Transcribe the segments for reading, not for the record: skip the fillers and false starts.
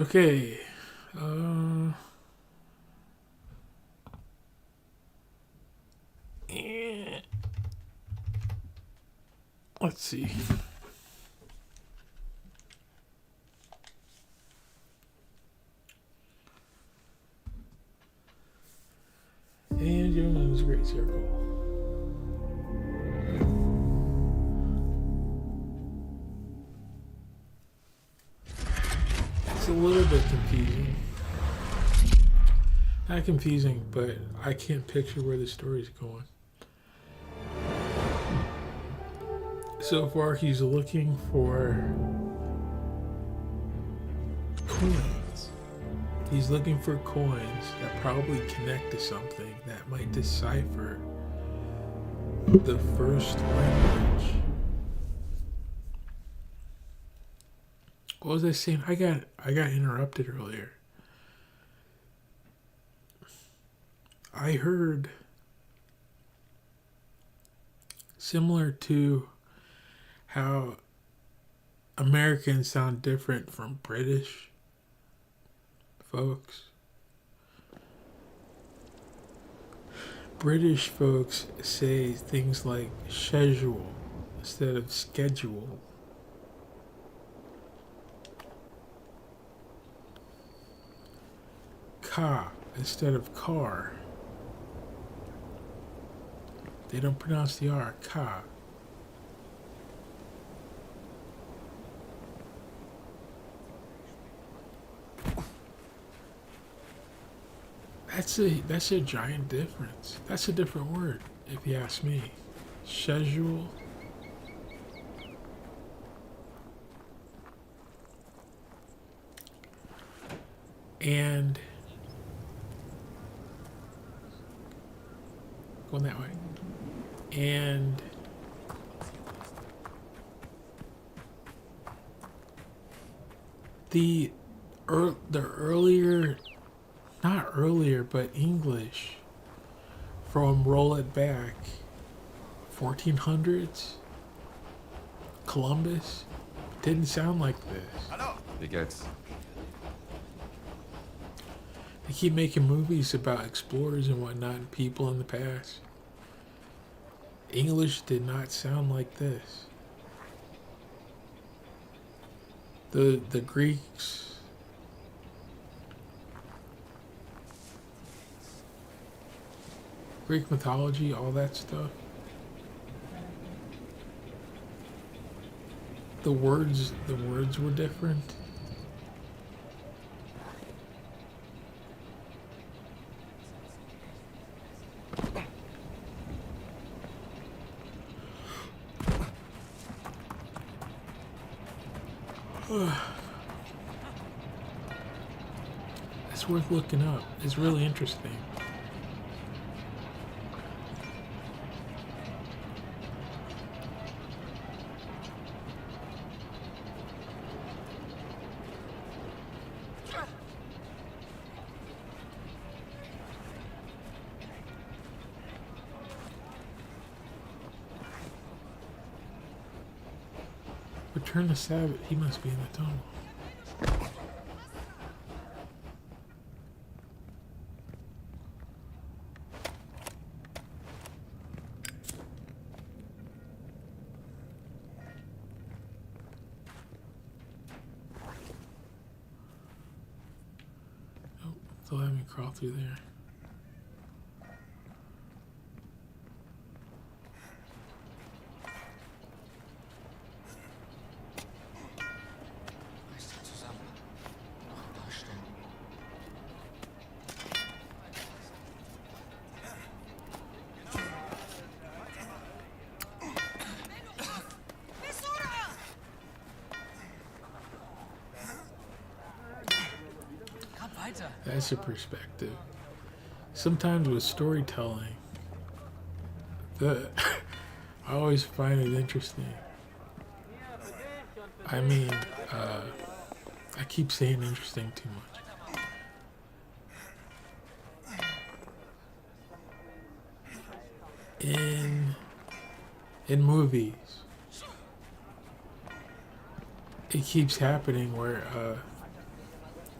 Okay. Uh, eh, let's see. And Jones Great Circle. It's a little bit confusing. Not confusing, but I can't picture where the story's going. So far, he's looking for coins. He's looking for coins that probably connect to something that might decipher the first language. What was I saying? I got interrupted earlier. I heard similar to how Americans sound different from British folks. British folks say things like schedule instead of schedule. Car instead of car. They don't pronounce the R. Car. That's a giant difference. That's a different word, if you ask me. Schedule. And going that way. And the earlier, not earlier, but English from Roll It Back, 1400s, Columbus, didn't sound like this. Wie geht's? They keep making movies about explorers and whatnot and people in the past. English did not sound like this. The Greeks, Greek mythology, all that stuff. The words were different. It's worth looking up. It's really interesting. Return to Sabbath. He must be in the tunnel. Oh, they'll have me crawl through there. That's a perspective. Sometimes with storytelling, I always find it interesting. I mean, I keep saying interesting too much. In movies, it keeps happening where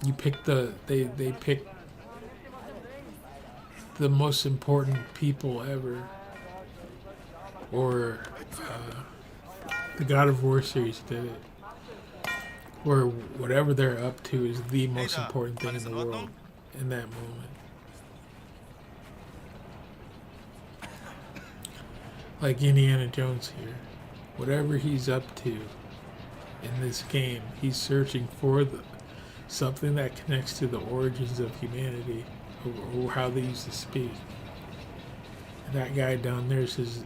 You pick they pick the most important people ever, or the God of War series did it, where whatever they're up to is the most important thing in the world in that moment. Like Indiana Jones here, whatever he's up to in this game, he's searching for something that connects to the origins of humanity, or how they used to speak. And that guy down there says,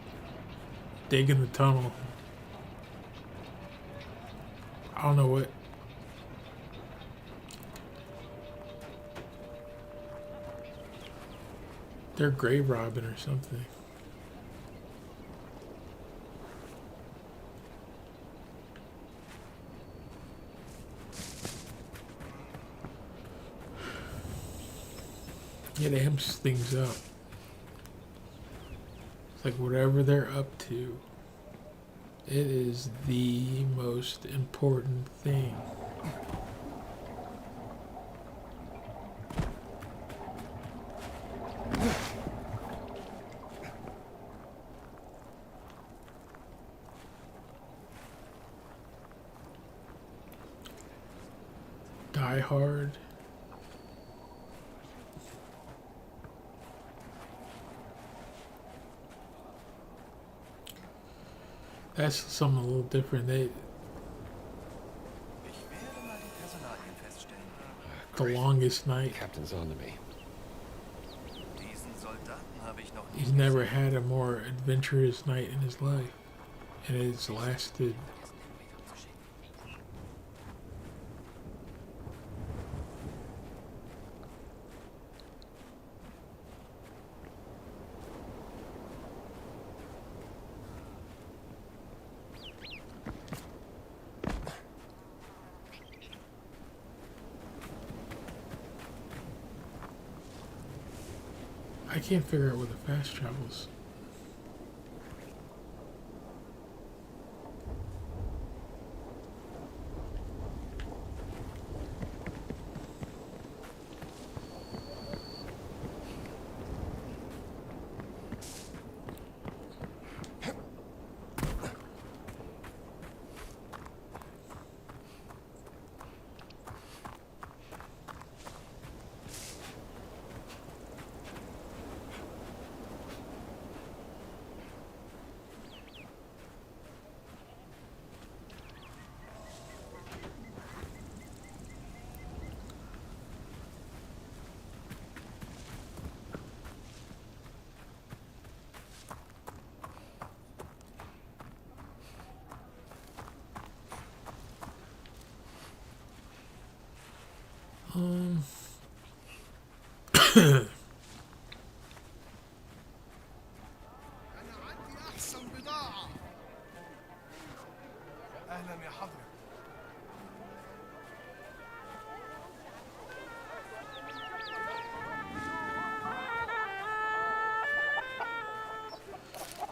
digging the tunnel. I don't know what. They're grave robbing or something. It amps things up. It's like whatever they're up to, it is the most important thing. Die Hard. That's something a little different. The Longest Night. Captain's on to me. He's never had a more adventurous night in his life, and it's lasted. I can't figure out where the fast travels.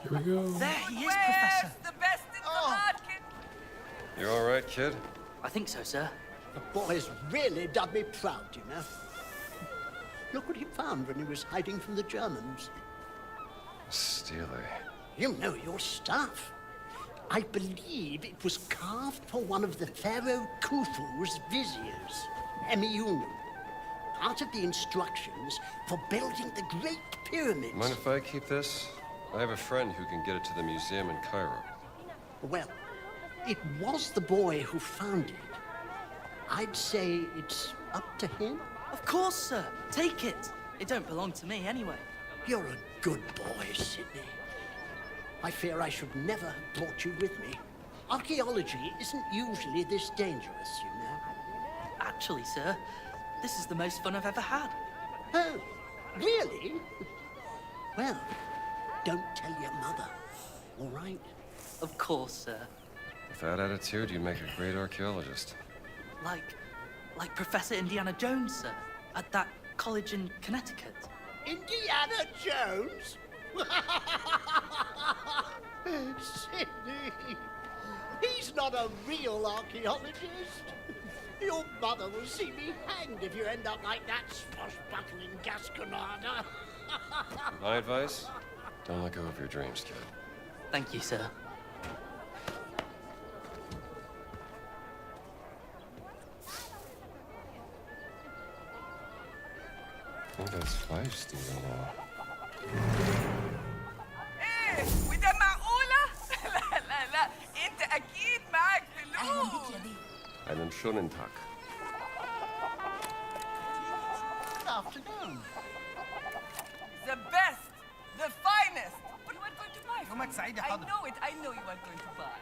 Here we go. There he is, Professor. The best in the market. You all right, kid? I think so, sir. The boy's really done me proud, you know. Look what he found when he was hiding from the Germans. Steely. You know your stuff. I believe it was carved for one of the Pharaoh Khufu's viziers, Emiunu. Part of the instructions for building the Great Pyramids. Mind if I keep this? I have a friend who can get it to the museum in Cairo. Well, it was the boy who found it. I'd say it's up to him. Of course, sir. Take it. It don't belong to me anyway. You're a good boy, Sidney. I fear I should never have brought you with me. Archaeology isn't usually this dangerous, you know. Actually, sir, this is the most fun I've ever had. Oh, really? Well, don't tell your mother, all right? Of course, sir. With that attitude, you'd make a great archaeologist. Like Professor Indiana Jones, sir, at that college in Connecticut. Indiana Jones? Sidney, he's not a real archaeologist. Your mother will see me hanged if you end up like that swashbuckling Gasconada. My advice? Don't let go of your dreams, kid. Thank you, sir. I think that's 5 stealing now. ايه وده معقولة؟ لا لا لا انت اكيد معك فلوس. Einen schönen Tag. Good afternoon. The best, the finest. What you are going to buy? يومك سعيد يا I حضرة. know it, I know you are going to buy.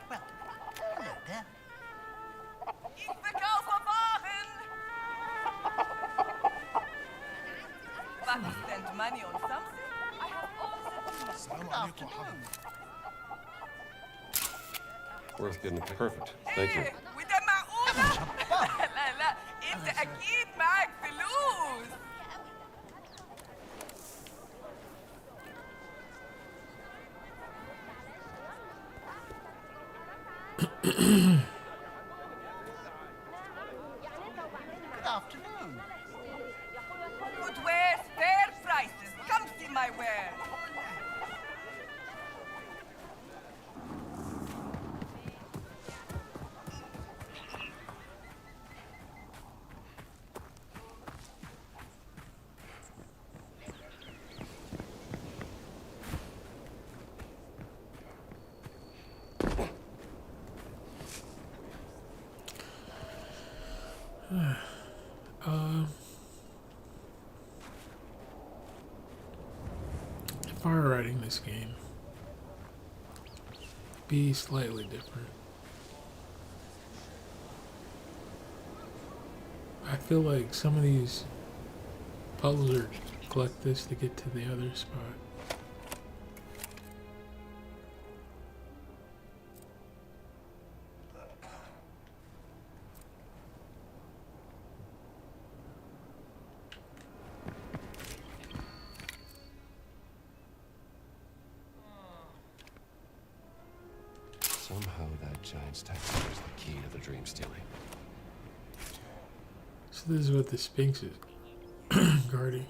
Well, hello there. Ich verkaufe Waren. Want to spend money on something? I have all the tools. Good afternoon. Worth getting it perfect. Thank you. ايه وده معقولة؟ لا لا انت اكيد معك فلوس. Good afternoon. Good wares, fair prices. Come see my wares. If I were writing this game, be slightly different. I feel like some of these puzzles are collect this to get to the other spot. Somehow that giant's tattoo is the key to the dream stealing. So this is what the Sphinx is guarding.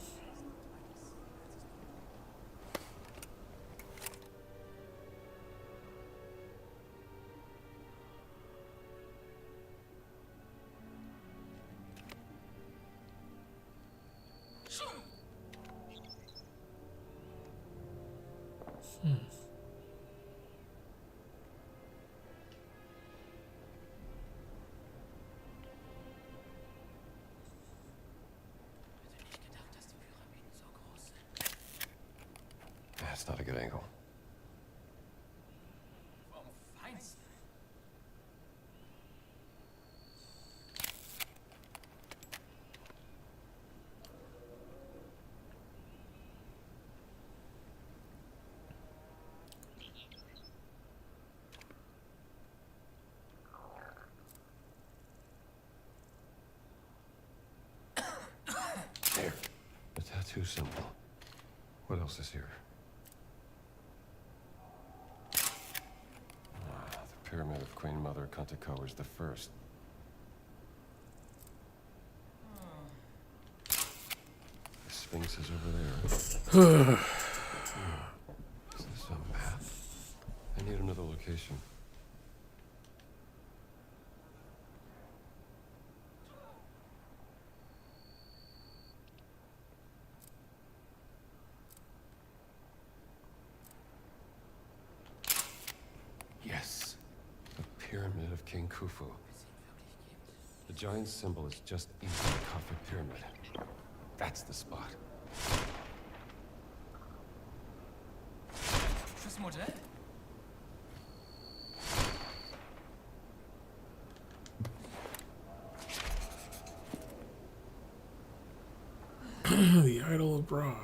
That's not a good angle. There. The tattoo symbol. What else is here? The pyramid of Queen Mother Kantako is the first. The Sphinx is over there. Is this a map? I need another location. Yes. The Pyramid of King Khufu. The giant symbol is just east of the Khafre Pyramid. That's the spot. Tschüss, Modell. The Idol of Ra.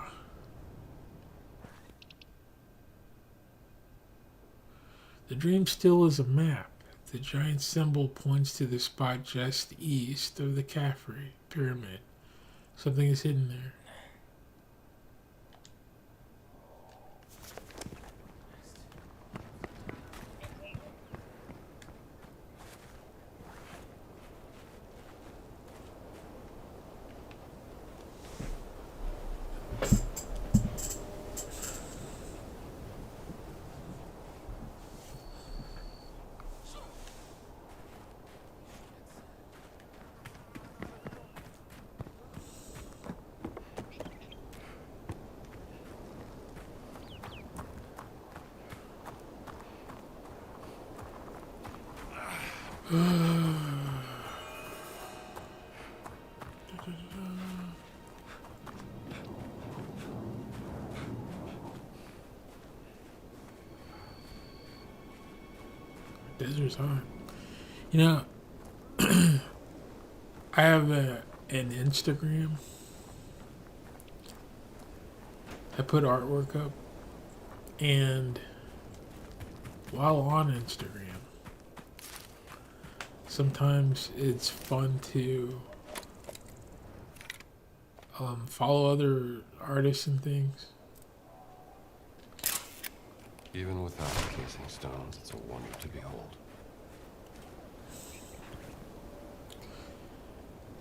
The dream still is a map. The giant symbol points to the spot just east of the Khafre Pyramid. Something is hidden there. Desert's hot. You know, I have an Instagram. I put artwork up, and while on Instagram, sometimes it's fun to follow other artists and things. Even without the casing stones, it's a wonder to behold.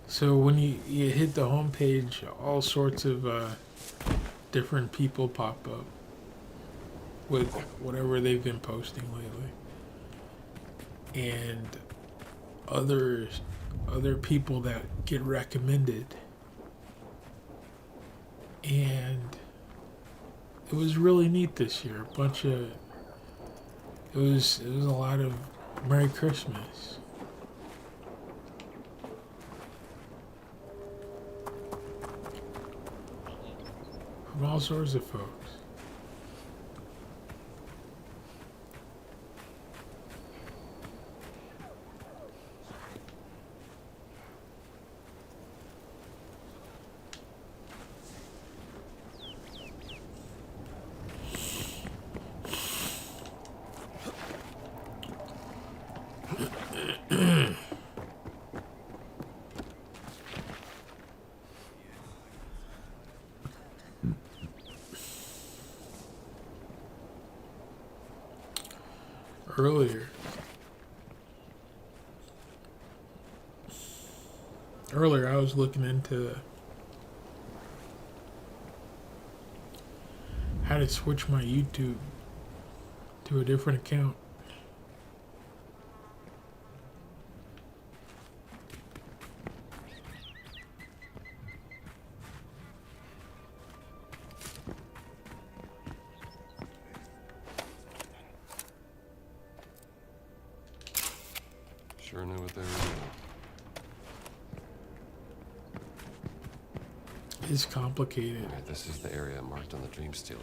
So when you hit the homepage, all sorts of different people pop up with whatever they've been posting lately, and other people that get recommended, and it was really neat this year. It was a lot of Merry Christmas. From all sorts of folks. Earlier I was looking into how to switch my YouTube to a different account. Sure knew what they were doing. It's complicated. Alright, this is the area marked on the Dream Stealer.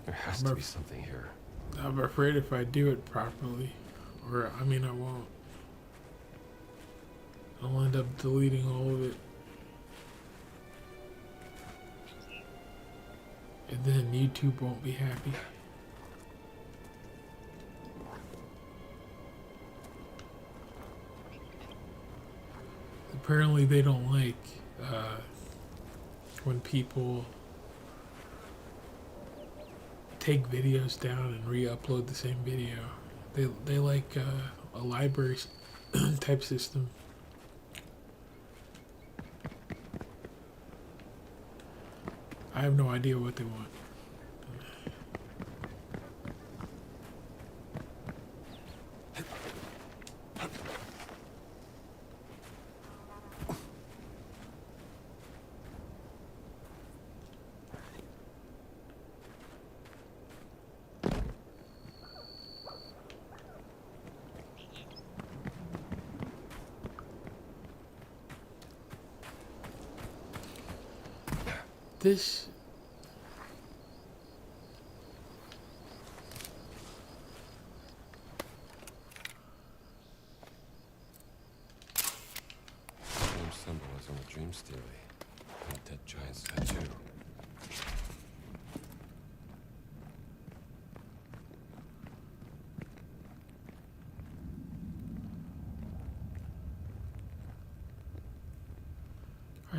There has to be something here. I'm afraid if I do it properly, I won't. I'll end up deleting all of it. And then YouTube won't be happy. Apparently they don't like when people take videos down and re-upload the same video. They like a library type system. I have no idea what they want. This Same symbol as on the Dream Stealer. And Dead Giant's tattoo.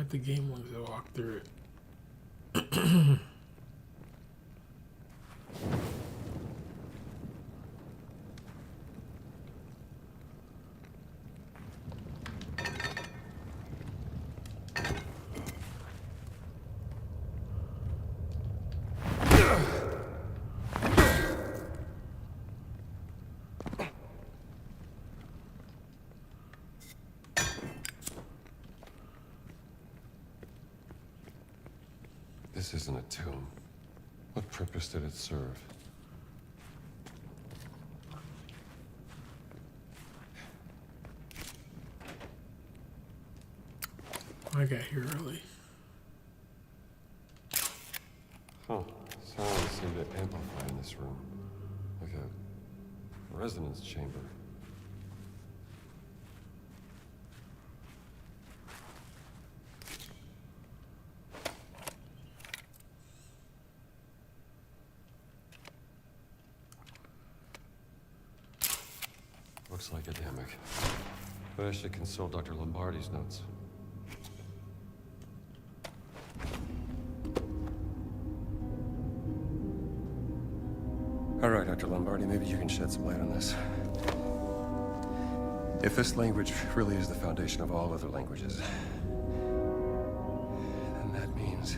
alright, the game wants to walk through it. This isn't a tomb. What purpose did it serve? I got here early. Huh. Sounds seem to amplify in this room. Like a resonance chamber. Looks like academic. But I should consult Dr. Lombardi's notes. All right, Dr. Lombardi, maybe you can shed some light on this. If this language really is the foundation of all other languages, then that means...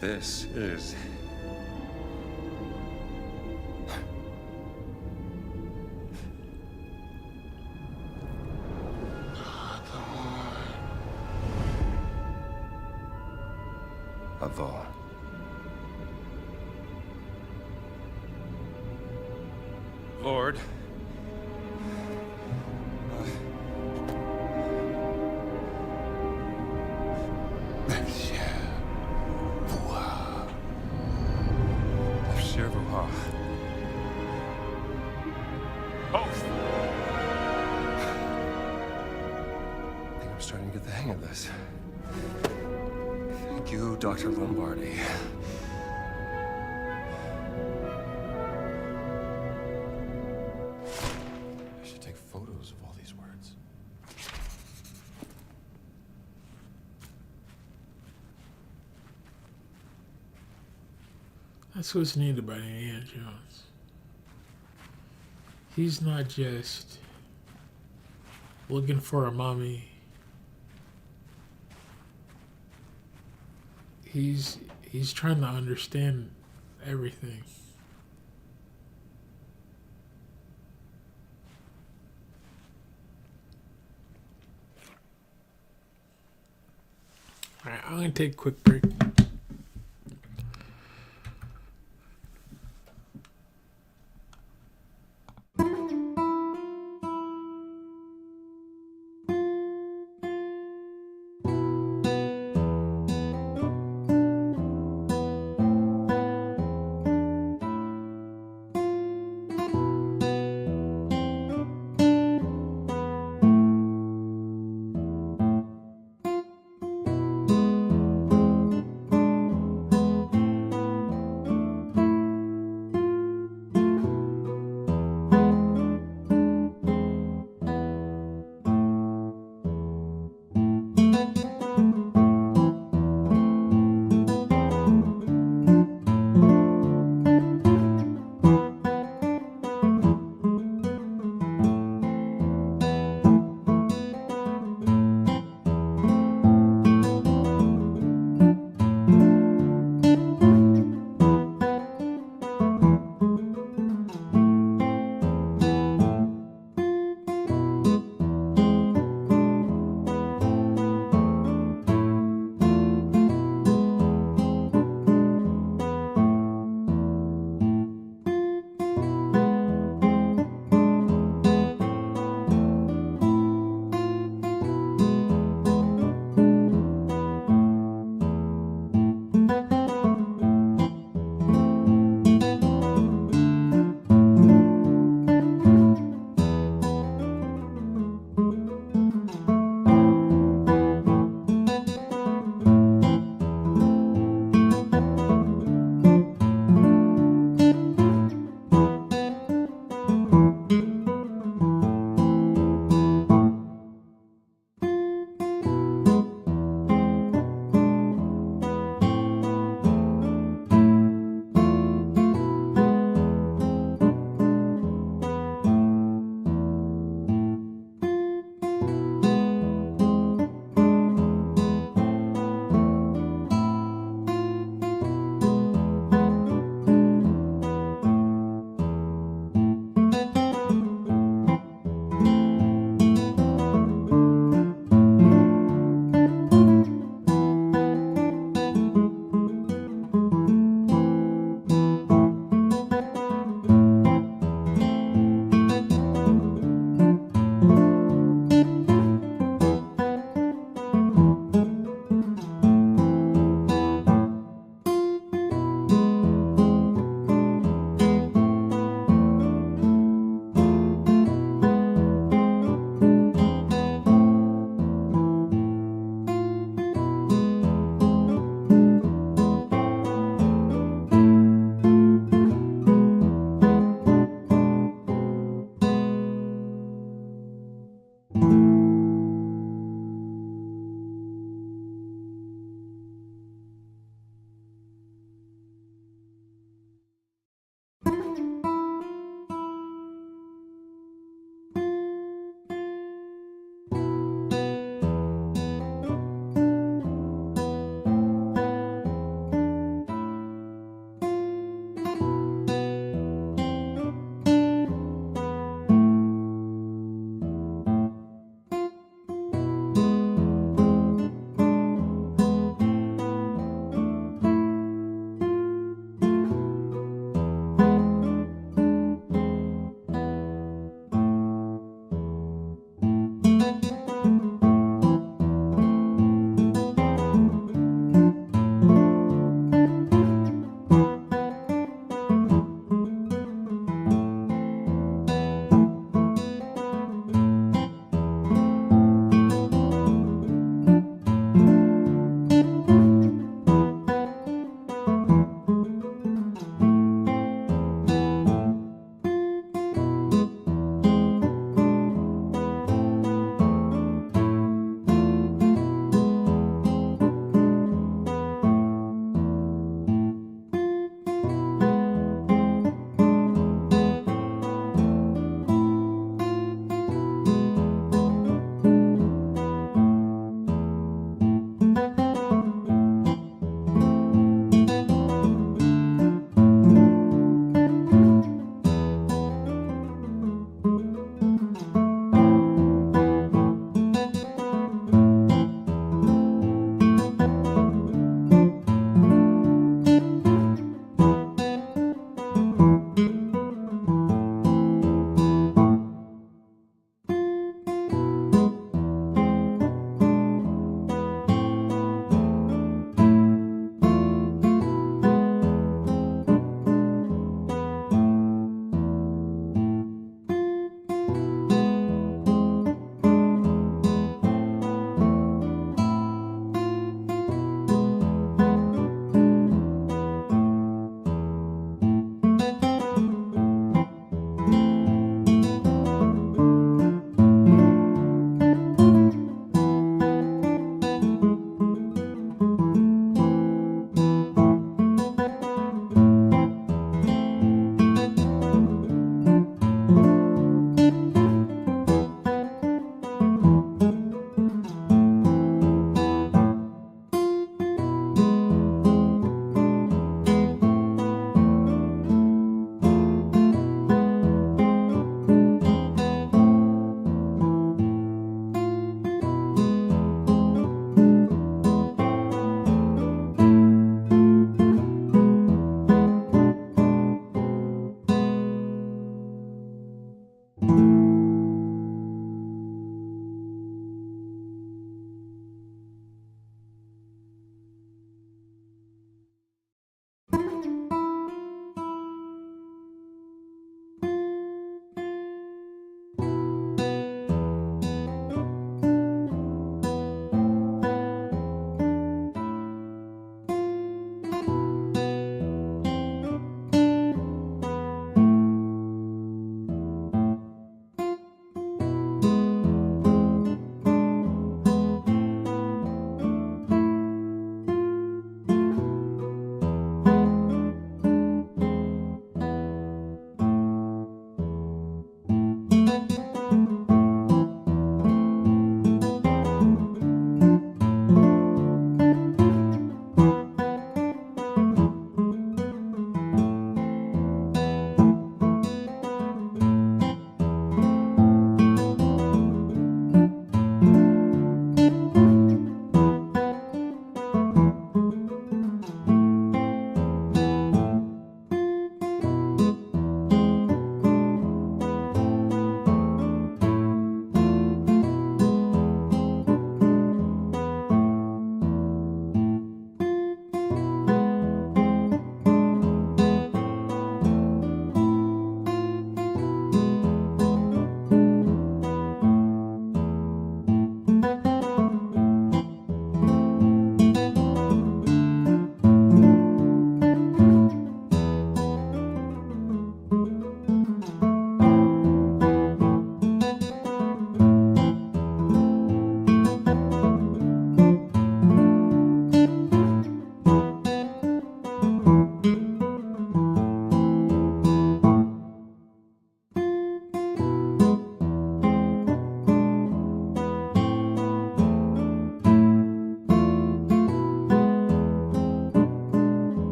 this is... Avar. Lord. Both. I think I'm starting to get the hang of this. Thank you, Dr. Lombardi. I should take photos of all these words. That's what's neat about Indiana Jones. He's not just looking for a mummy. He's trying to understand everything. All right, I'm gonna take a quick break.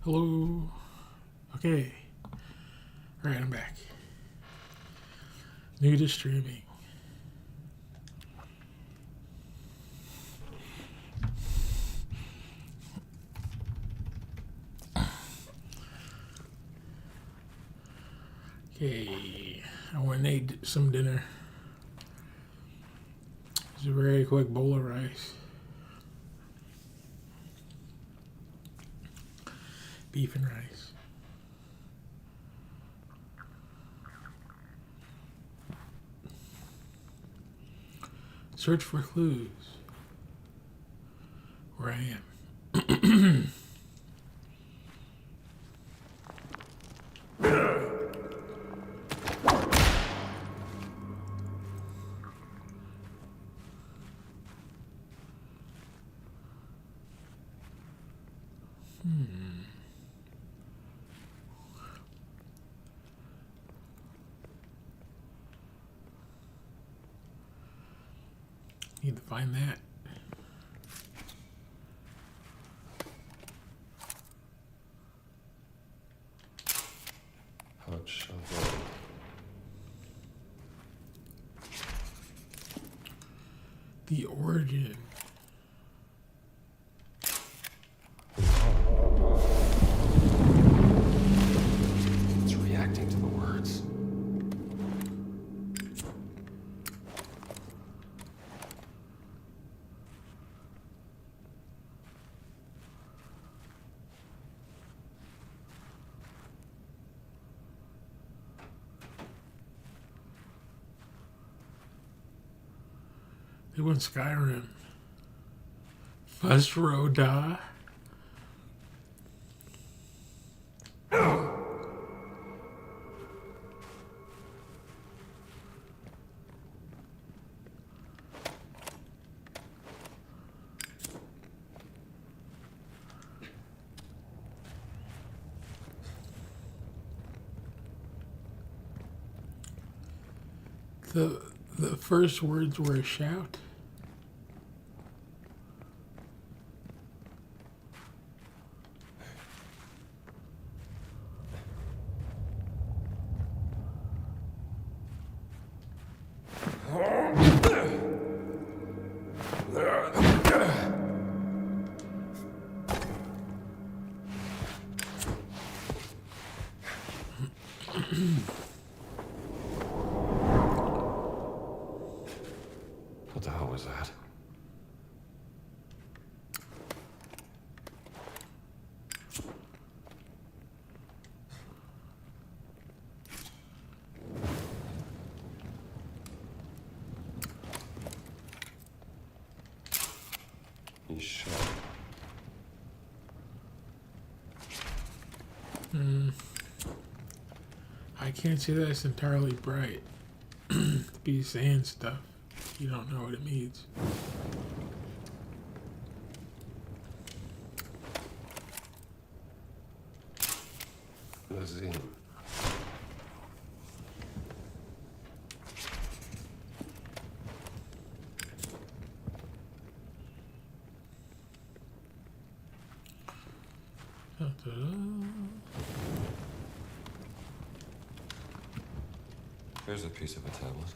Hello. Okay. Alright, I'm back. New to streaming. Okay. I went and ate some dinner. It's a very quick bowl of rice. Beef and rice. Search for clues. Where I am. Need to find that. Pouch of gold. The origin. It's reacting to the words. They went Skyrim. Fusroda. The first words were a shout. What the hell was that? He's shot. I can't say that it's entirely bright. To be saying stuff, you don't know what it means. Lazim. Here's a piece of a tablet.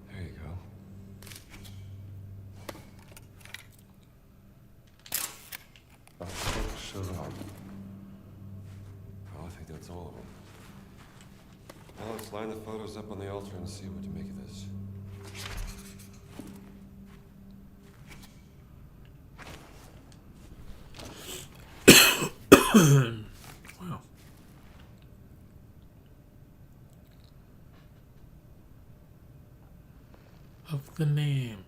There you go. Well, I think that's all of them. Well, let's line the photos up on the altar and see what to make of this. Wow. Of the name,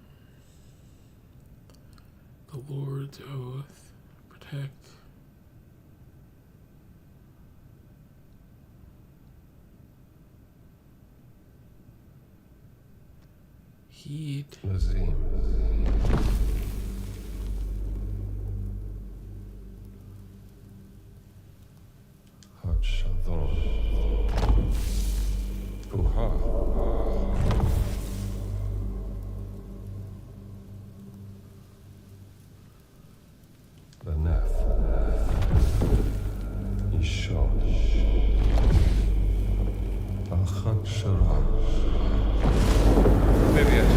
the Lord's oath, protect. Heat. Lazim. Hatshadon. Buha. Benef. Ishosh. Achat Shara. Vivian.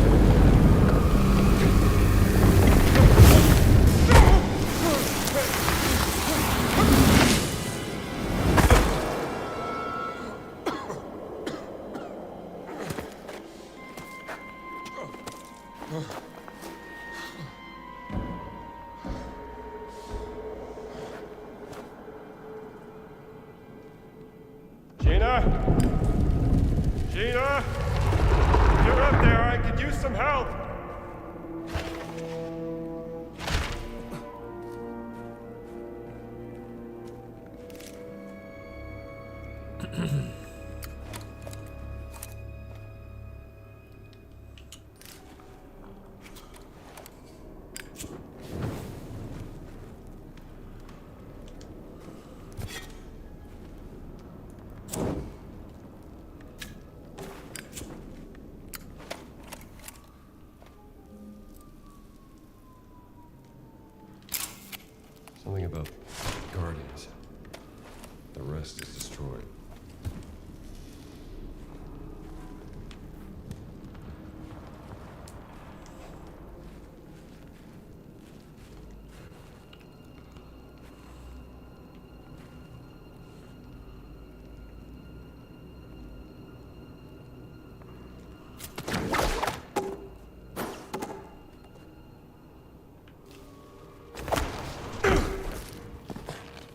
Gina? Gina? If you're up there, I could use some help. Something about Guardians. The rest is destroyed.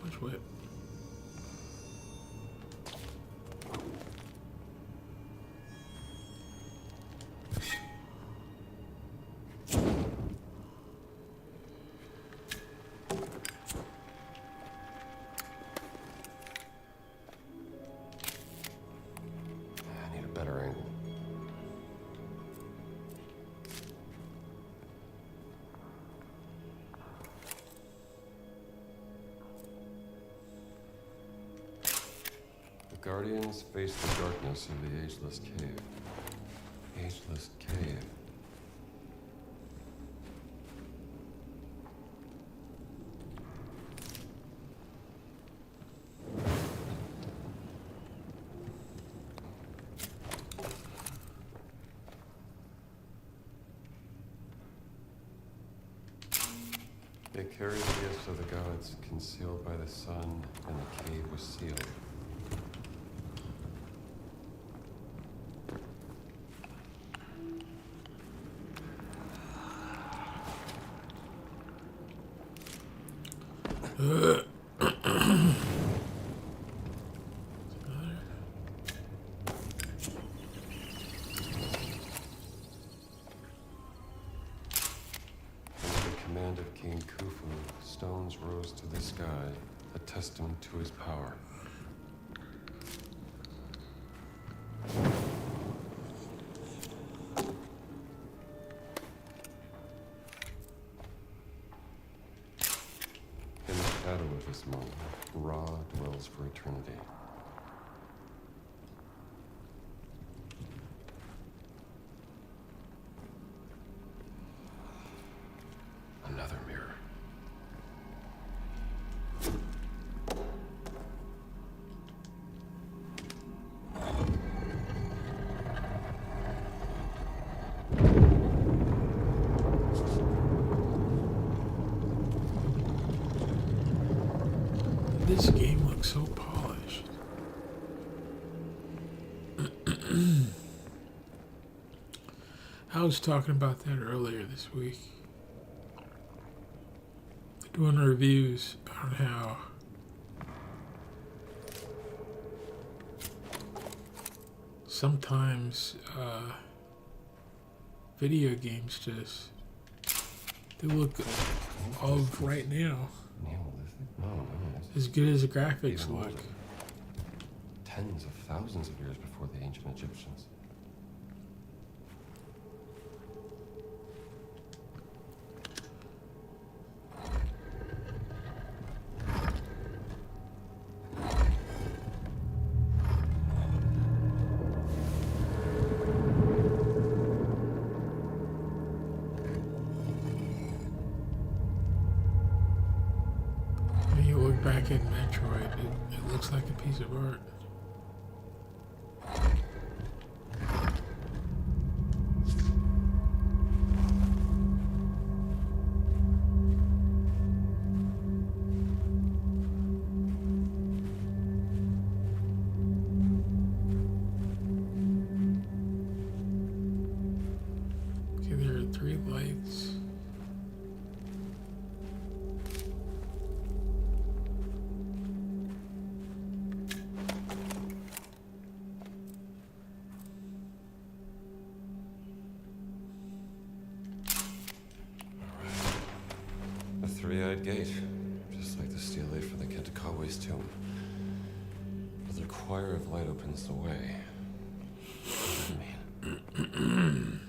Which way? I need a better angle. The Guardians face the darkness of the Ageless Cave. Ageless Cave. They carried the gifts of the gods concealed by the sun, and the cave was sealed. Under the command of King Khufu, stones rose to the sky, a testament to his power. In the shadow of this moment, Ra dwells for eternity. Another mirror. This game looks so polished. I was talking about that earlier this week. Doing reviews on how sometimes video games just they look of right now Neolithic? No, it's as good as the graphics even look. older. Tens of thousands of years before the ancient Egyptians. back in Metroid, it looks like a piece of art. Okay, there are 3 lights. The three-eyed gate. Just like the steel gate for the Kentakawa's tomb. But the choir of light opens the way. What does it mean?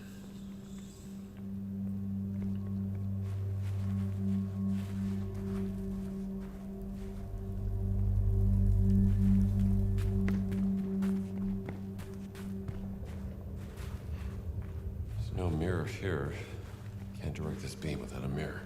There's no mirror here. Can't direct this beam without a mirror.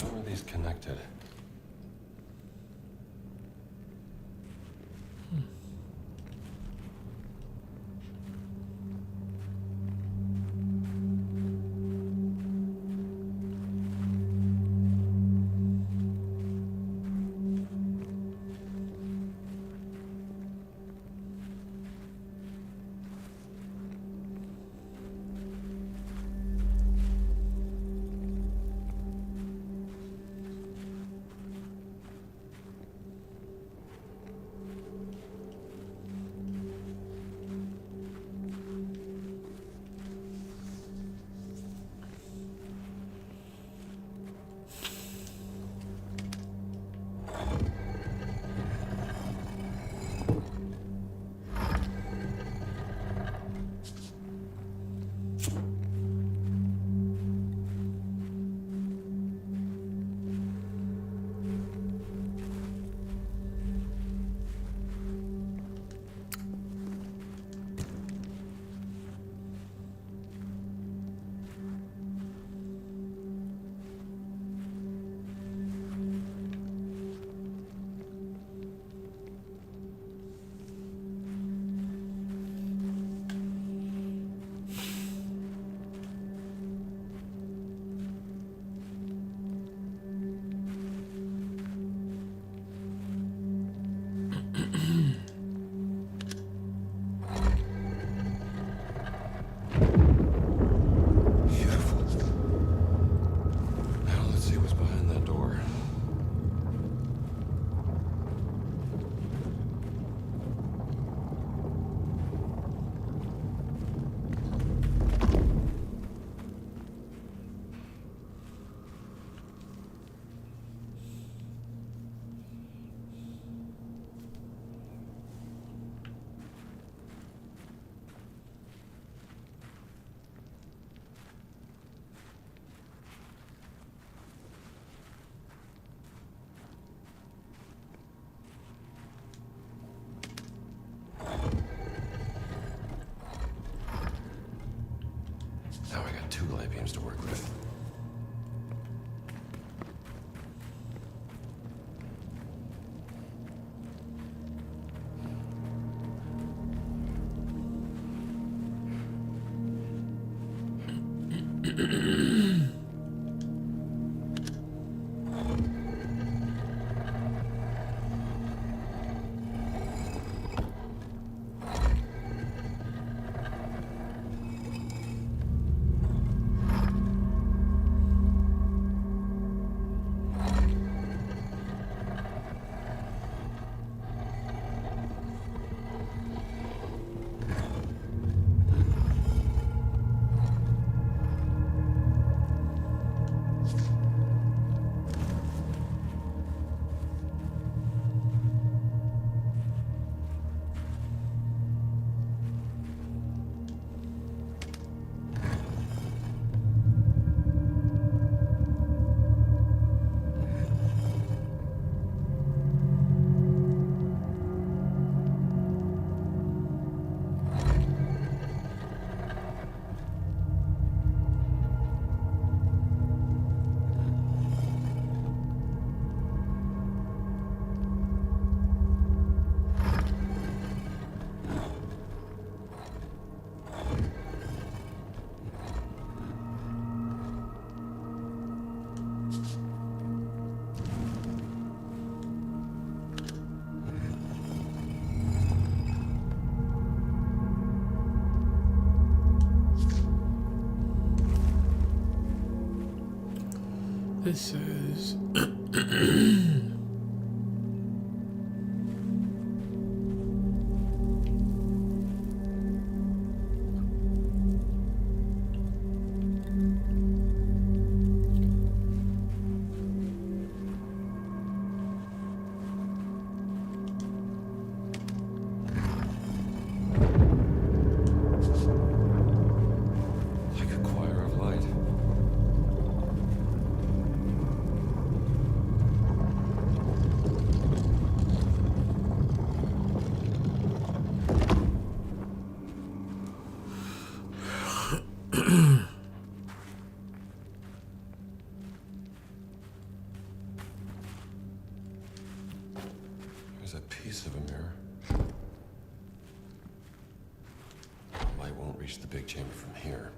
How are these connected? Now I got 2 light beams to work with. This is Like a choir of light. There's a piece of a mirror. Light won't reach the big chamber from here.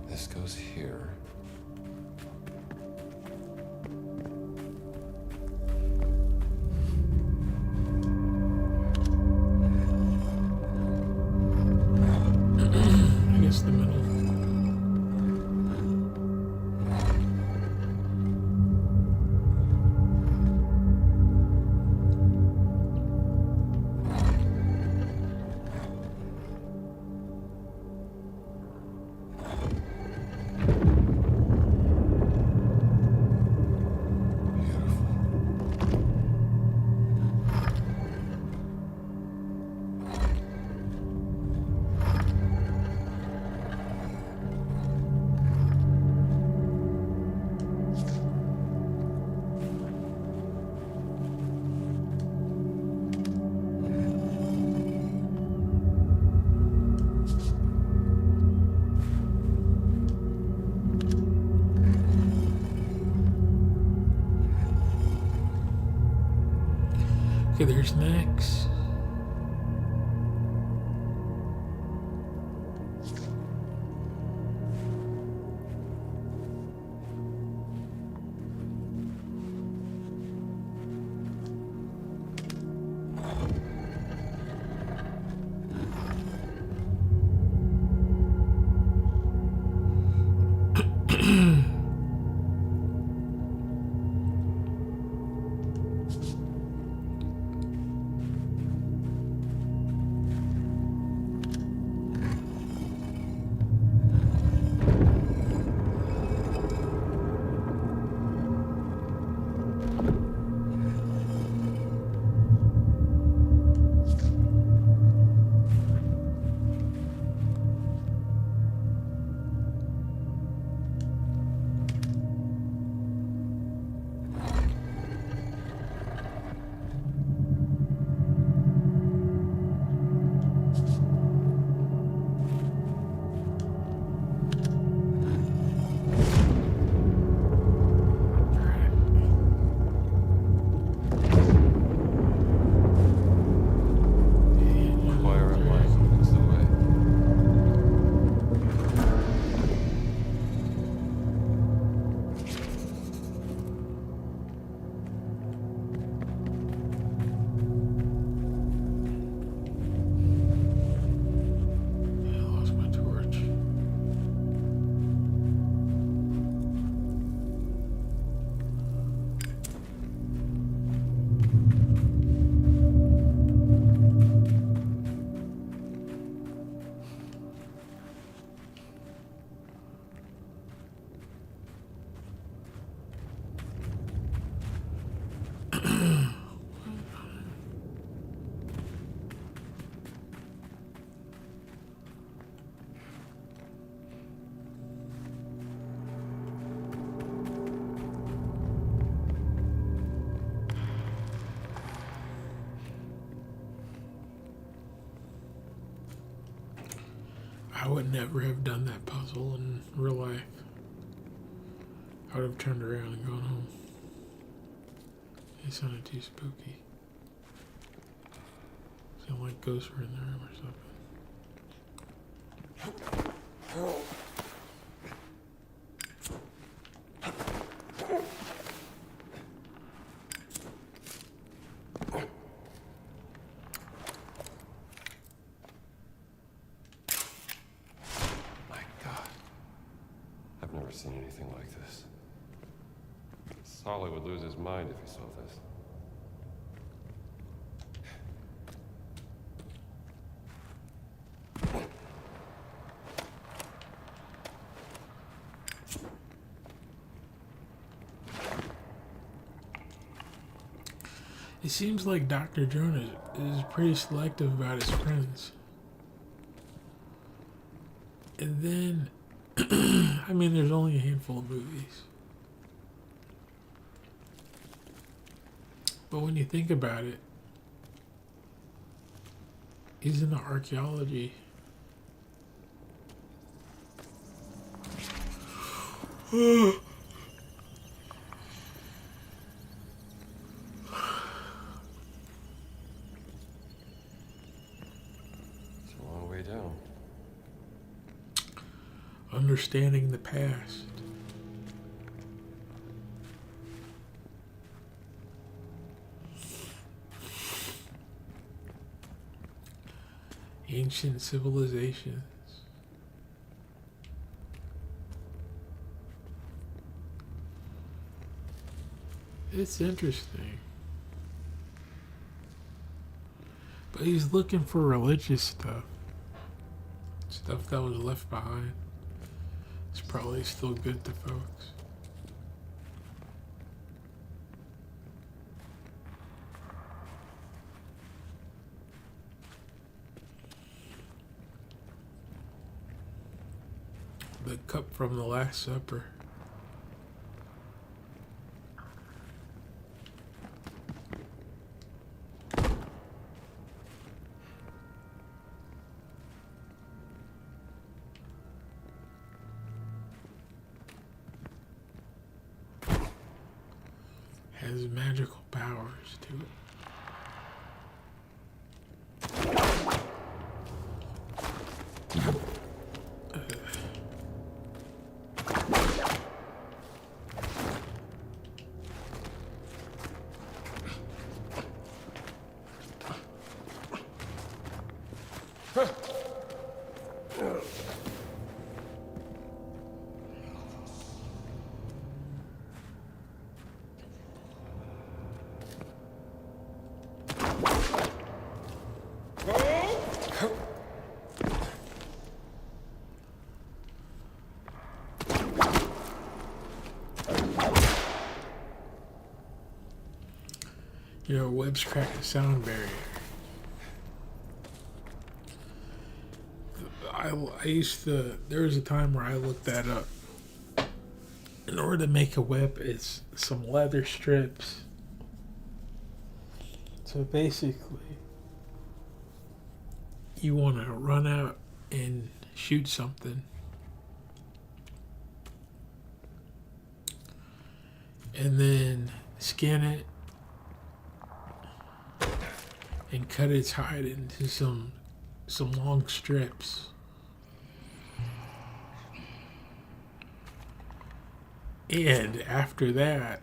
This goes here. I guess the middle. Beautiful. Okay, there's Max. Choir of light opens the way. I lost my torch. I would never have done that puzzle in real life. I would have turned around and gone home. It sounded too spooky. Sounded like ghosts were in the room or something. I've never seen anything like this. Solly would lose his mind if he saw this. It seems like Dr. Jones is pretty selective about his friends. And then, I mean, there's only a handful of movies. But when you think about it, he's into archaeology. It's a long way down. Understanding the past. Ancient civilizations. It's interesting. But he's looking for religious stuff. Stuff that was left behind. It's probably still good to folks. The cup from the Last Supper. Has magical powers to it. You know, webs crack the sound barrier. There was a time where I looked that up. In order to make a web, it's some leather strips. So basically, you want to run out and shoot something. And then skin it and cut its hide into some long strips. And after that,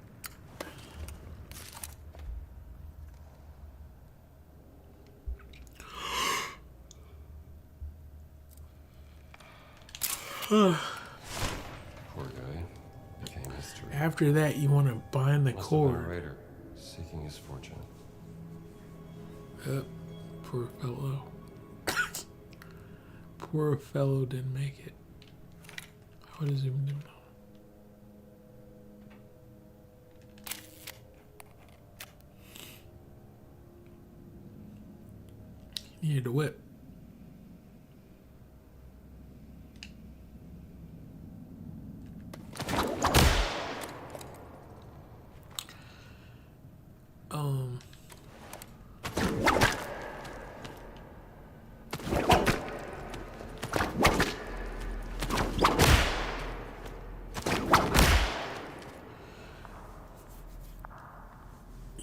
Poor guy. Became history. after that, you want to bind the Must have been a cord. raider seeking his fortune. Poor fellow. Poor fellow didn't make it. What does he even do now? He needed a whip.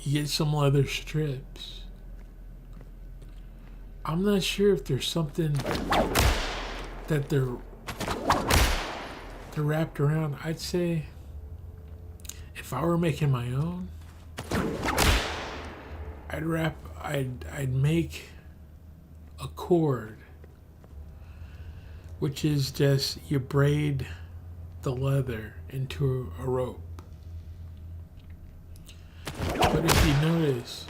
You get some leather strips. I'm not sure if there's something that they're wrapped around. I'd say if I were making my own, I'd make a cord, which is just you braid the leather into a rope. But if you notice,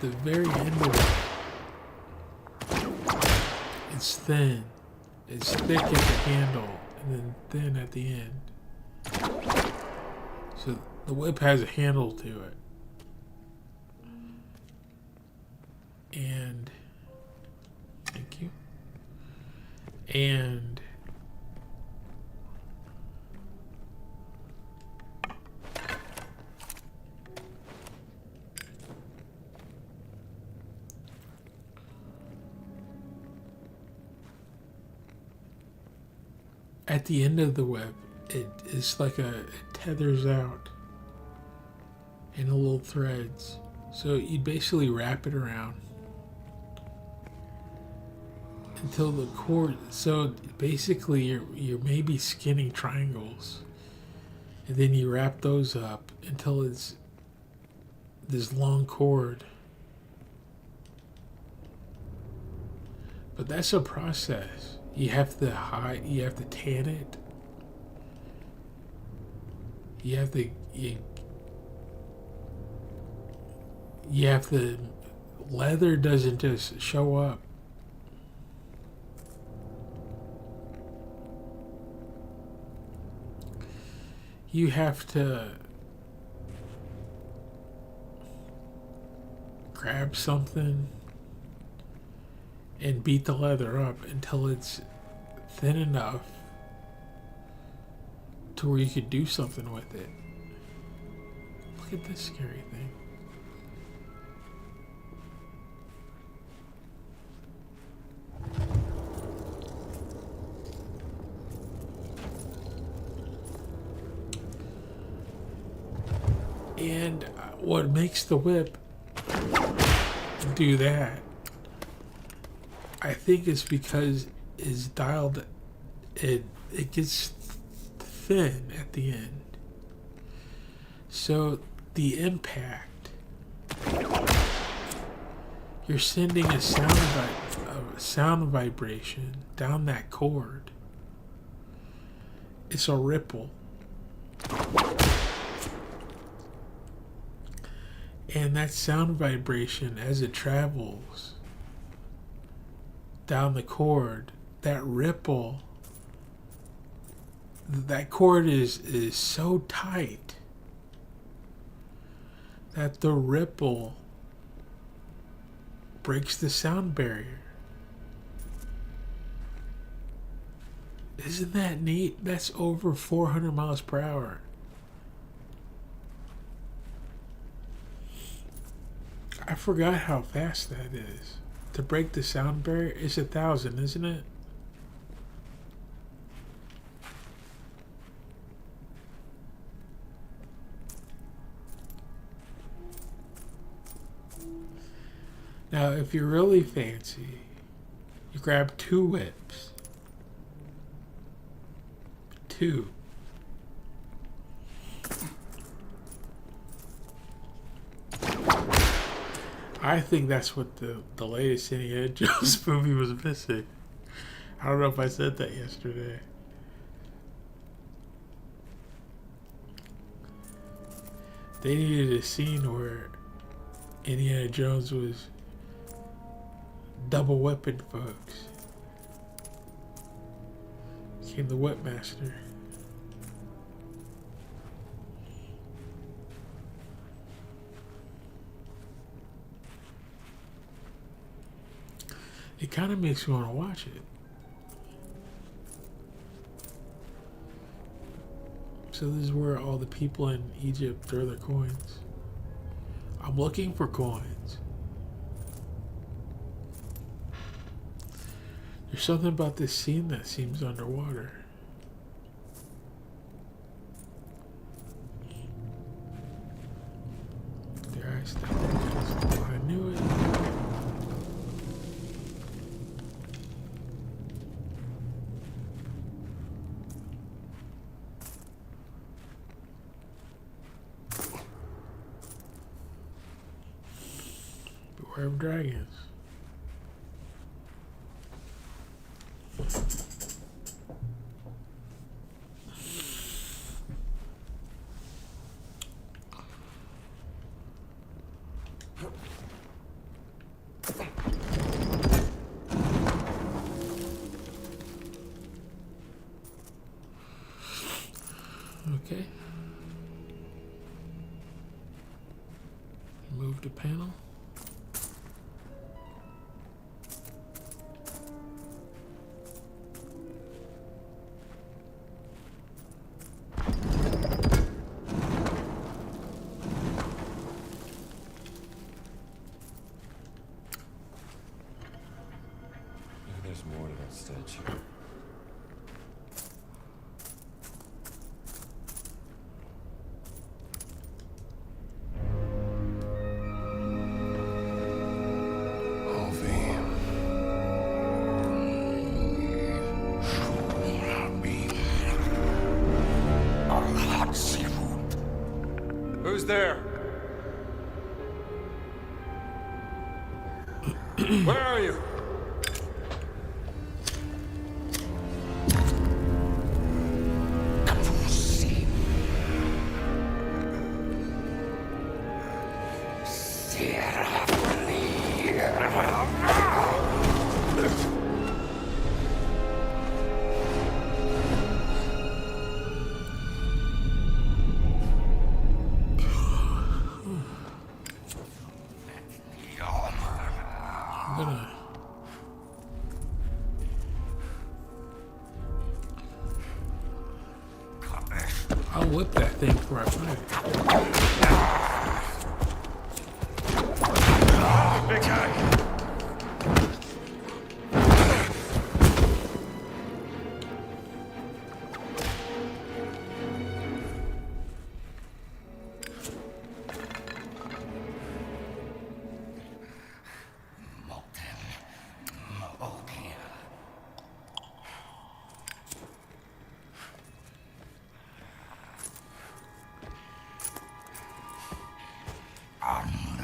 the very end of it, it's thin. It's thick at the handle and then thin at the end. So the whip has a handle to it. And thank you. And at the end of the web, it's like it tethers out in little threads. So you basically wrap it around until the cord. So basically, you're maybe skinning triangles, and then you wrap those up until it's this long cord. But that's a process. You have to hide. You have to tan it. You have to. You have to. Leather doesn't just show up. You have to grab something and beat the leather up until it's thin enough to where you could do something with it. Look at this scary thing. And what makes the whip do that, I think, is because it's dialed. It gets thin at the end, so the impact, you're sending a sound vibration down that cord. It's a ripple. And that sound vibration, as it travels down the cord, that ripple, that cord is so tight that the ripple breaks the sound barrier. Isn't that neat? That's over 400 miles per hour. I forgot how fast that is. To break the sound barrier, it's 1,000, isn't it? Now, if you're really fancy, you grab 2 whips. 2. I think that's what the latest Indiana Jones movie was missing. I don't know if I said that yesterday. They needed a scene where Indiana Jones was double weapon folks. Became the whip master. It kind of makes me want to watch it. So this is where all the people in Egypt throw their coins. I'm looking for coins. There's something about this scene that seems underwater. There I stand. I knew it. Beware of dragons. Okay. Move to panel. Maybe there's more to that statue. Who's there? Where are you? I'm gonna. I'll whip that thing before I find it. Big guy!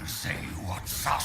Say what's up.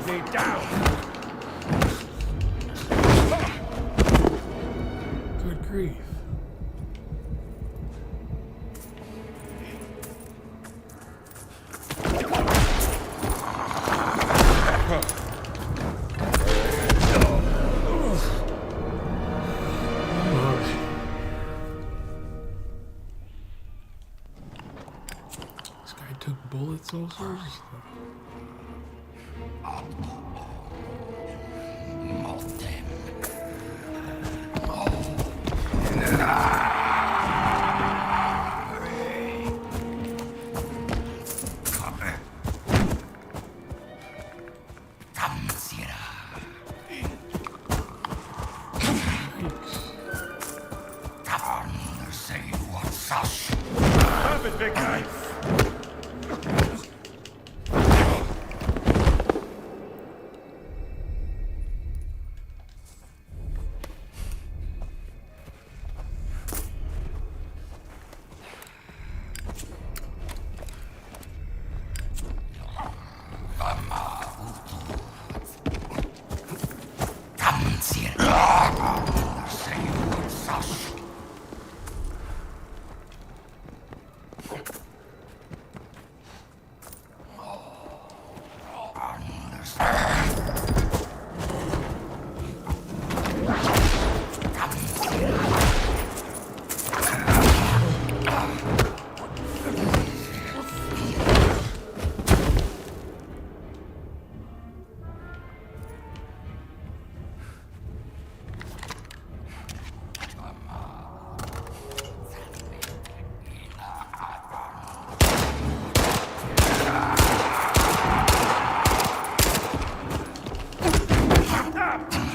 Lay down! Good grief. This guy took bullets all sorts of stuff. Stop it, big guy!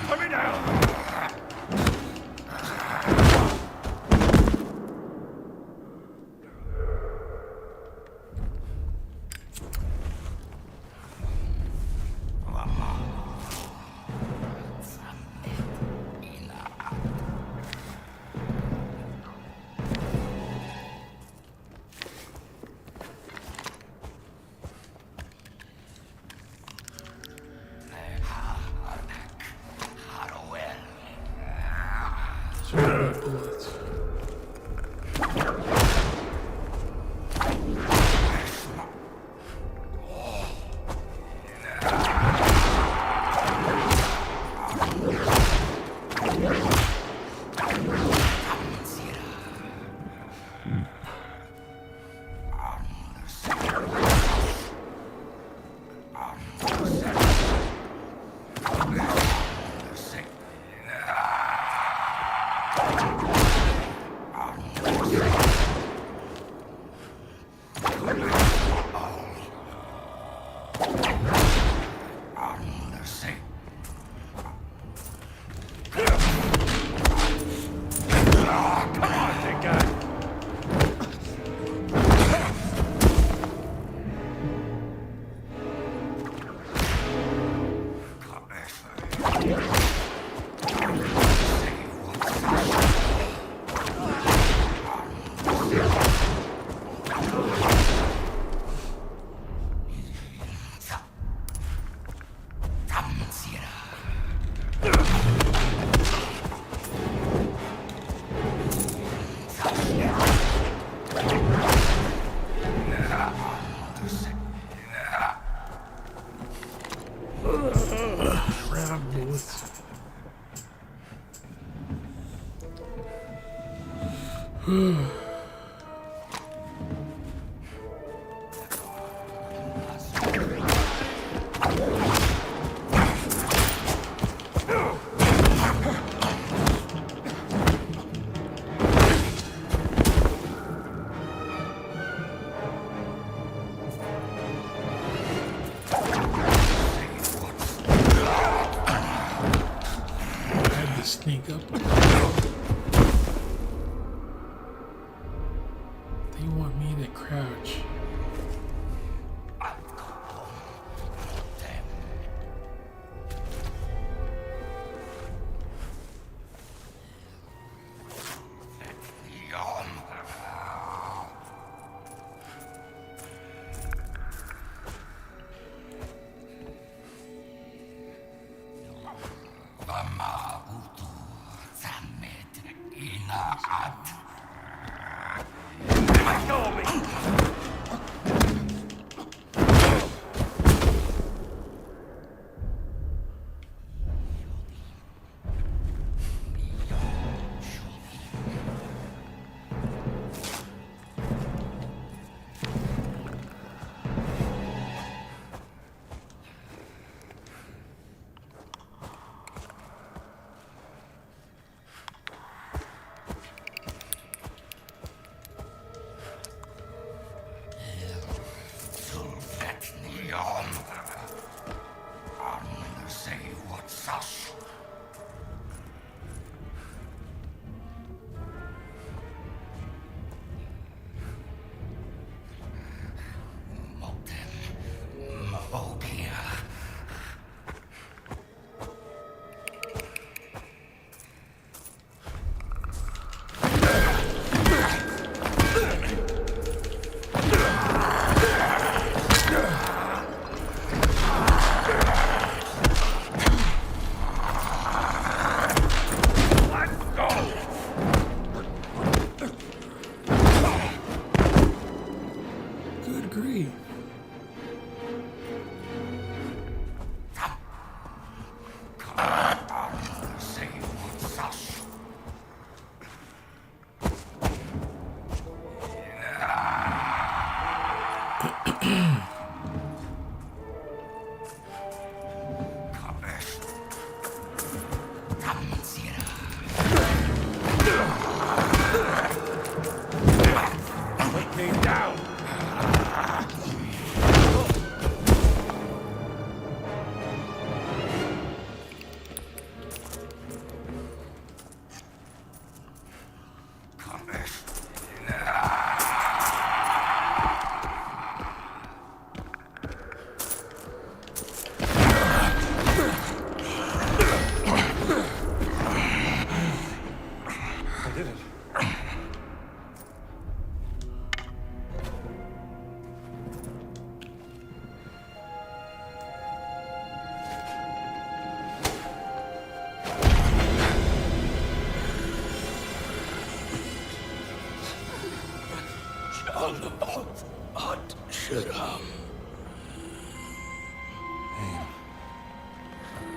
Put me down! So many bullets. Ran out of bullets. Sneak up. They want me to crouch. brave. Put me down. I did it.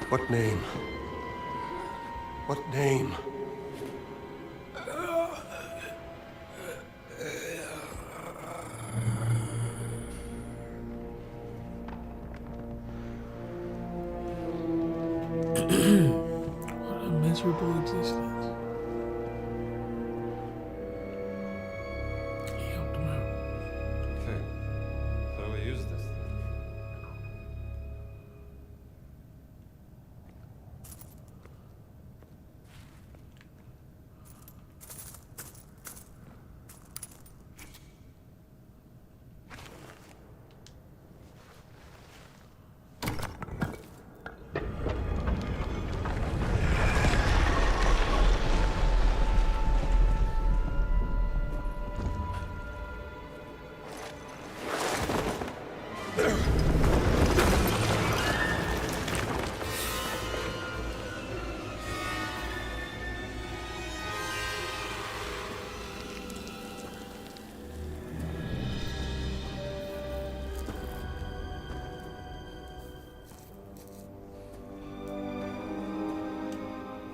What name? What name? What a miserable existence. He helped him out. Okay. How do we use this thing?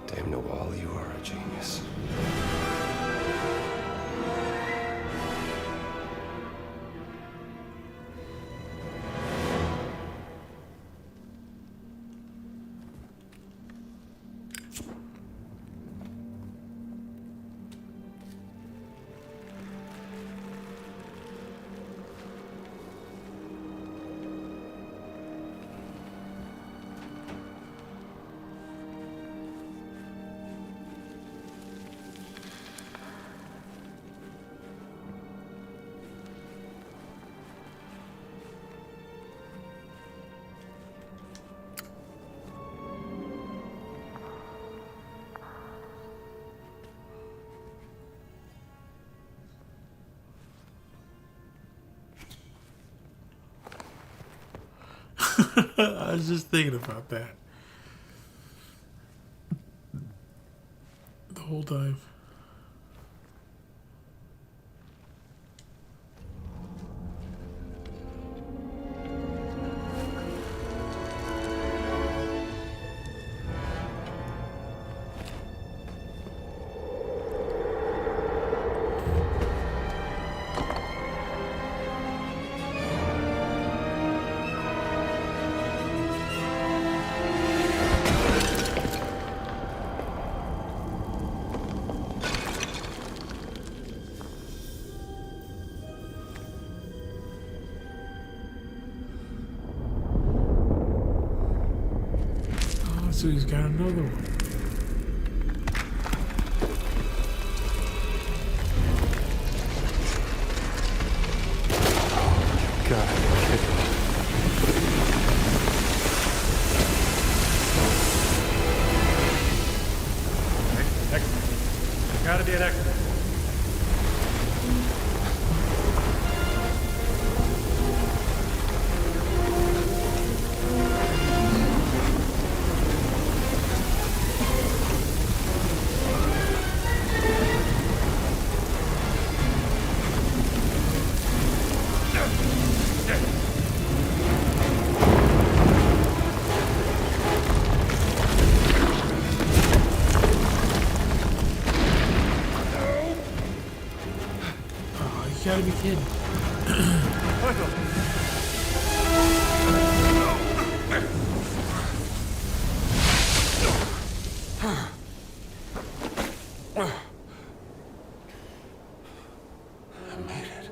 Damn Noel, you are a genius. I was just thinking about that the whole time. So he's got another one. God, Excellent. Gotta be an excellent. gotta be kidding. I made it.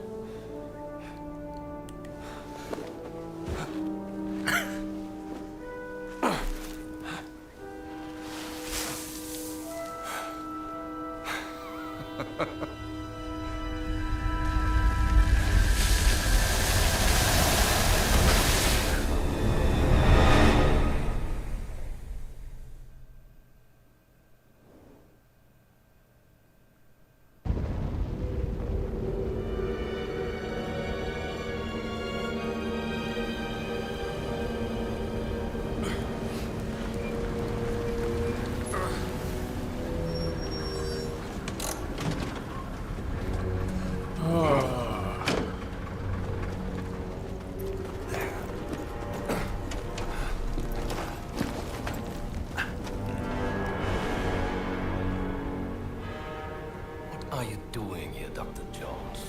What are you doing here, Dr. Jones?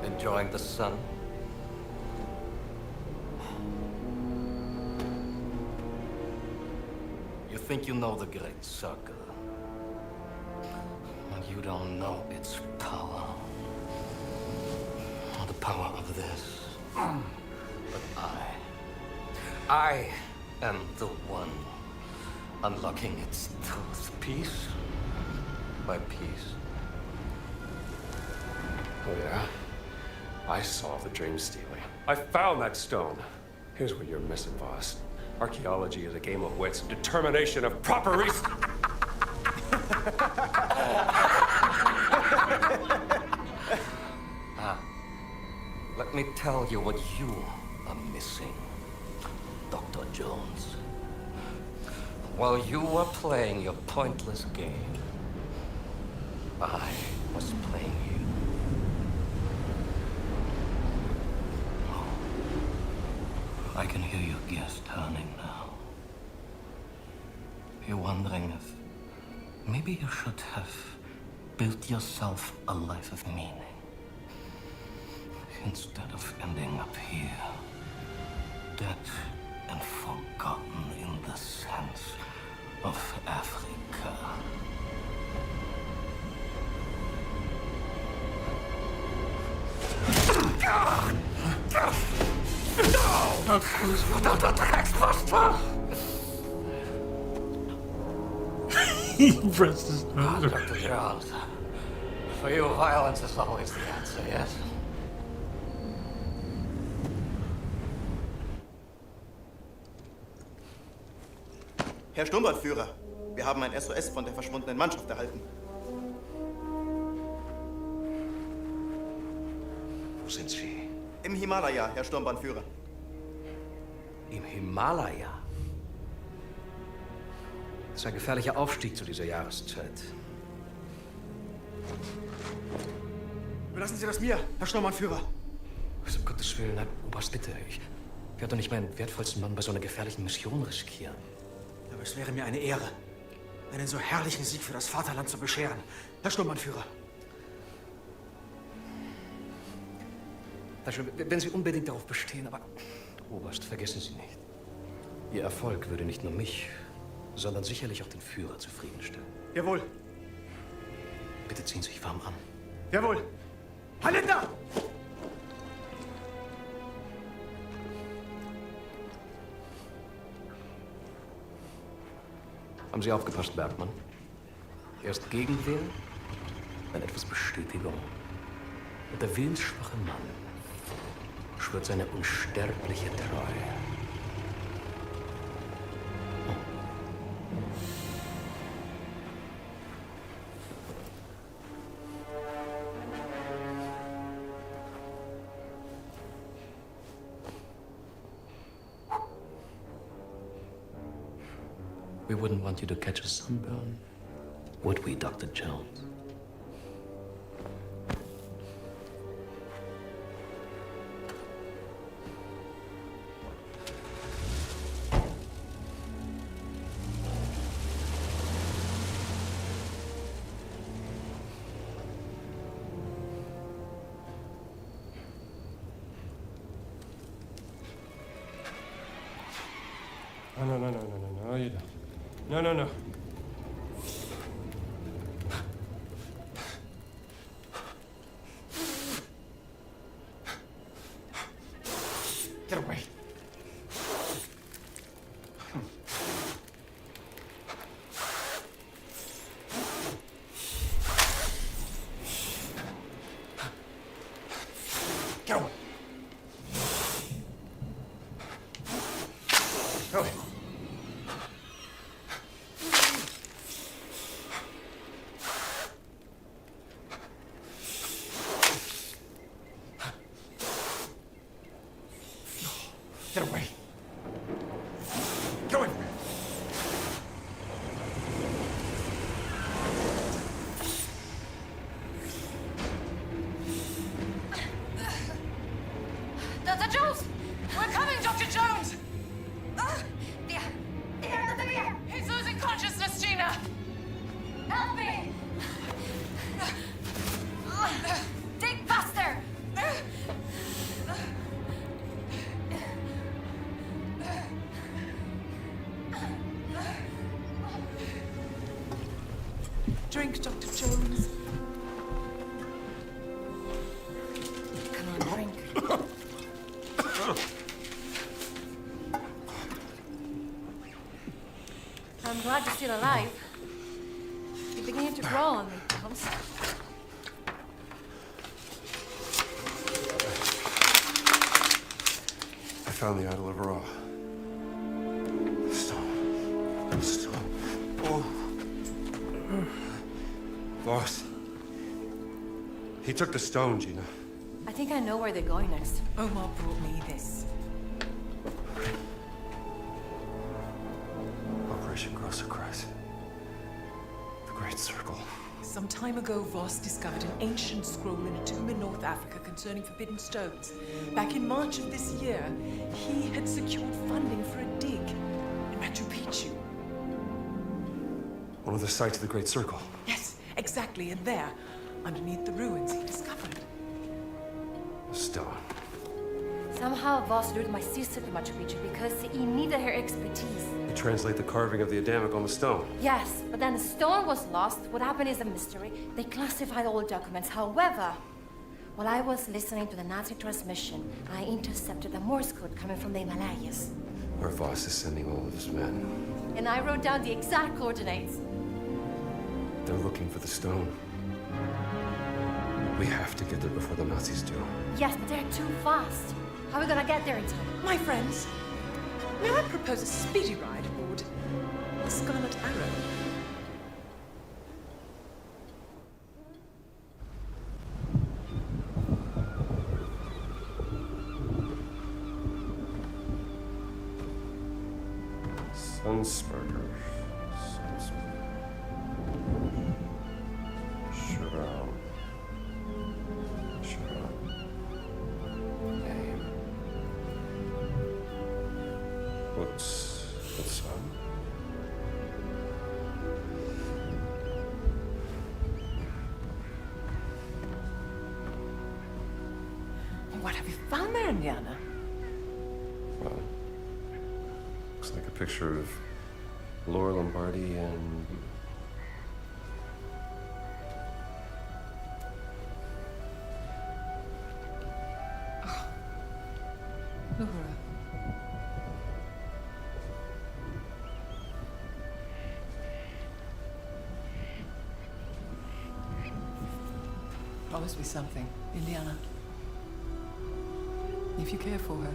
Enjoying the sun? You think you know the Great Circle, but you don't know its power. Or the power of this. But I am the one unlocking its truth piece by piece. Oh, yeah? I solved the dream stealing. I found that stone. Here's what you're missing, boss. Archaeology is a game of wits, determination of proper reason. Let me tell you what you are missing, Dr. Jones. While you were playing your pointless game, I was playing you. I can hear your gears turning now. You're wondering if maybe you should have built yourself a life of meaning instead of ending up here, dead and forgotten in the sense of Africa. He pressed his nose. Dr. Jones, for you, violence is always the answer, yes? Herr Sturmbannführer, wir haben ein SOS von der verschwundenen Mannschaft erhalten. Wo sind Sie? Im Himalaya, Herr Sturmbannführer. Im Himalaya? Das ist ein gefährlicher Aufstieg zu dieser Jahreszeit. Überlassen Sie das mir, Herr Sturmbannführer. Was, um Gottes Willen, nein, Oberst, bitte. Ich werde doch nicht meinen wertvollsten Mann bei so einer gefährlichen Mission riskieren. Aber es wäre mir eine Ehre, einen so herrlichen Sieg für das Vaterland zu bescheren, Herr Sturmbannführer. Wenn Sie unbedingt darauf bestehen, aber Oberst, vergessen Sie nicht. Ihr Erfolg würde nicht nur mich, sondern sicherlich auch den Führer zufriedenstellen. Jawohl. Bitte ziehen Sie sich warm an. Jawohl. Hallinda! Haben Sie aufgepasst, Bergmann? Erst Gegenwehr, dann etwas Bestätigung. Und der willensschwache Mann schwört seine unsterbliche Treue. We wouldn't want you to catch a sunburn, would we, Dr. Jones? No, you don't. No. Get away. Get away. Go ahead. Get away. Get away from me. Dr. Jones! We're coming, Dr. Jones! He's losing consciousness, Gina! Help me! Dig faster! Drink, Dr. Jones. Come on, drink. I'm glad you're still alive. You're beginning to grow on me, Thomas. I found the Idol of Ra. The stone. Oh. Boss. He took the stone, Gina. I think I know where they're going next. Omar brought me this. Operation Grossekreis. The Great Circle. Some time ago, Voss discovered an ancient scroll in a tomb in North Africa concerning forbidden stones. Back in March of this year, he had secured funding for a dig in Machu Picchu. One of the sites of the Great Circle. Yes, exactly, and there, underneath the ruins, he discovered The stone. Somehow Voss lured my sister to Machu Picchu because he needed her expertise. They translate the carving of the Adamic on the stone. Yes, but then the stone was lost. What happened is a mystery. They classified all documents. However, while I was listening to the Nazi transmission, I intercepted a Morse code coming from the Himalayas. Where Voss is sending all of his men. And I wrote down the exact coordinates. They're looking for the stone. We have to get there before the Nazis do. Yes, but they're too fast. How are we gonna get there in time? My friends, may I propose a speedy ride aboard the Scarlet Arrow? Sunsperger. Name. What's the sun? What have you found there, Indiana? Well, looks like a picture of Laura Lombardi and... Laura. Promise me something, Indiana. If you care for her,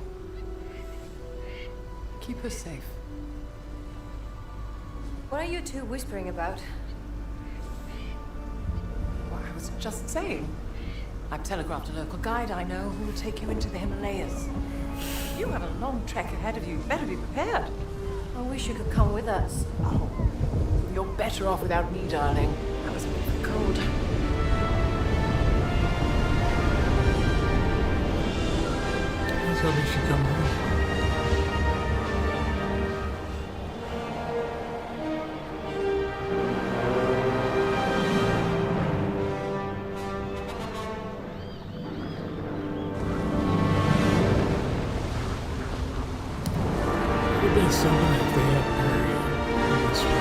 keep her safe. What are you two whispering about? Well, I was just saying. I've telegraphed a local guide I know who will take you into the Himalayas. You have a long trek ahead of you. You better be prepared. I wish you could come with us. Oh, you're better off without me, darling. That was a bit of a cold. Let's hope she come home. Would have been need something if they have Mario in this one.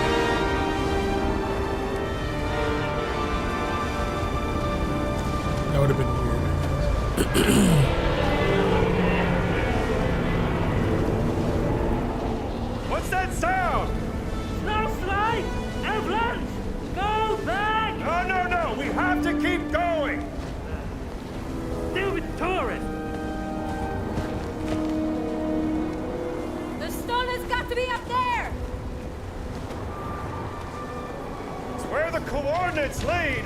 That would have been weird, I guess. What's that sound? Snowflake! Avalanche! Go back! No! We have to keep going! Stupid tourist! The stone has got to be up there! It's where the coordinates lead!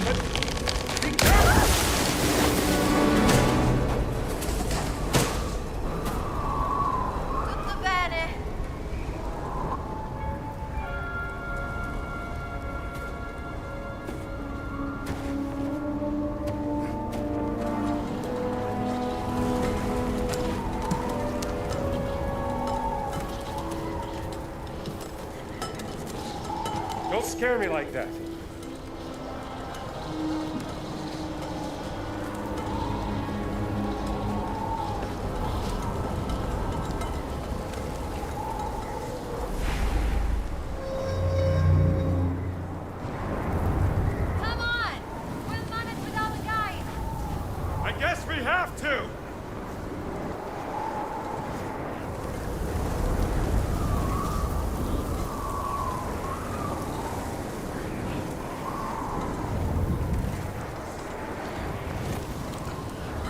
But be careful! Tutto bene. Don't scare me like that. Come on! We'll manage without a guide. I guess we have to!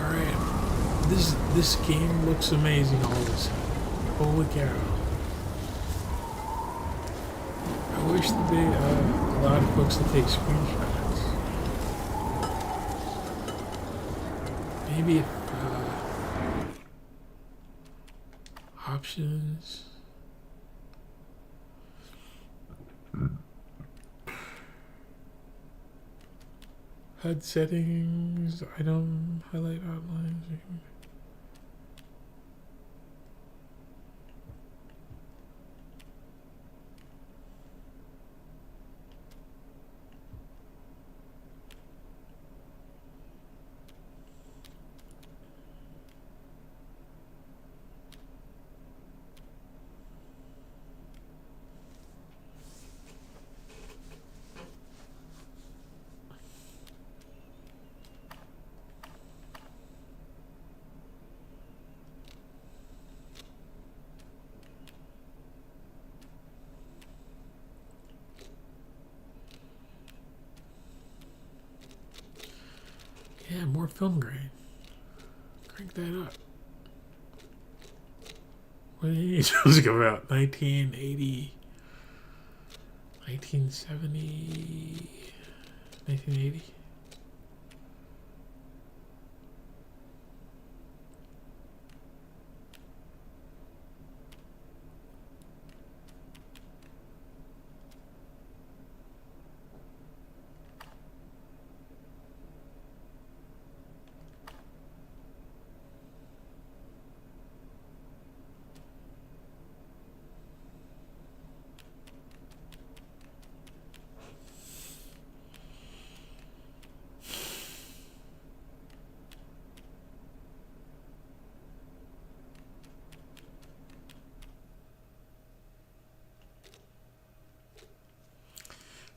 Alright. This game looks amazing all of a sudden. Holy cow. I wish that they allowed folks to take screenshots. Maybe if options. HUD settings, item, highlight outlines. Yeah, more film grain. Crank that up. When are you supposed to come out? 1980, 1970, 1980?